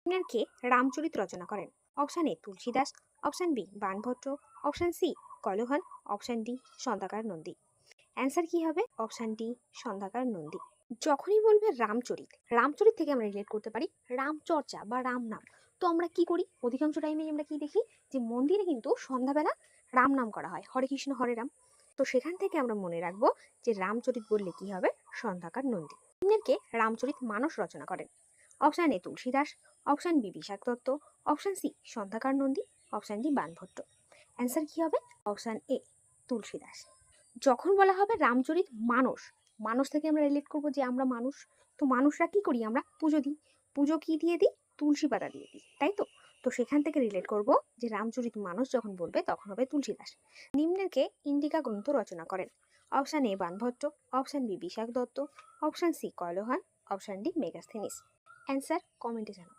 নিম্নের কে রামচরিত রচনা করেন? Option A Tulsidas, option B Banabhatta, option C Kalhana, option D Sandhyakar Nandi. Answer কি হবে? Option D Sandhyakar Nandi. যখনই বলবে রামচরিত, রামচরিত থেকে আমরা রিলেট করতে পারি রামচর্চা বা রাম নাম। তো আমরা কি করি অধিকাংশ টাইমে আমরা কি দেখি যে মন্দিরে কিন্তু সন্ধ্যাবেলা রাম নাম করা হয়, হরে কৃষ্ণ হরে রাম। তো সেখান থেকে আমরা মনে রাখবো যে রামচরিত বললে কি হবে? সন্ধ্যাকার নন্দী। কে রামচরিত মানস রচনা করেন? Option A Tulsidas, option B Vishakhadatta, option C Sandhyakar Nandi, option D Banabhatta. Answer কি হবে? Option A Tulsidas. যখন বলা হবে রামচরিত মানস, মানুষ থেকে আমরা রিলেট করবো যে আমরা মানুষ। তো মানুষরা কি করি? আমরা পুজো দিই। পুজো কি দিয়ে দিই? তুলসী পাতা দিয়ে দিই, তাই তো? তো সেখান থেকে রিলেট করব যে রামচরিত মানুষ যখন বলবে তখন হবে তুলসীদাস। নিম্নের কে ইন্ডিকা গ্রন্থ রচনা করেন? Option A Banabhatta, option B Vishakhadatta, option C কয়লোহান, অপশান ডি মেগাস্থেনিস। অ্যান্সার কমেন্টে জানাও।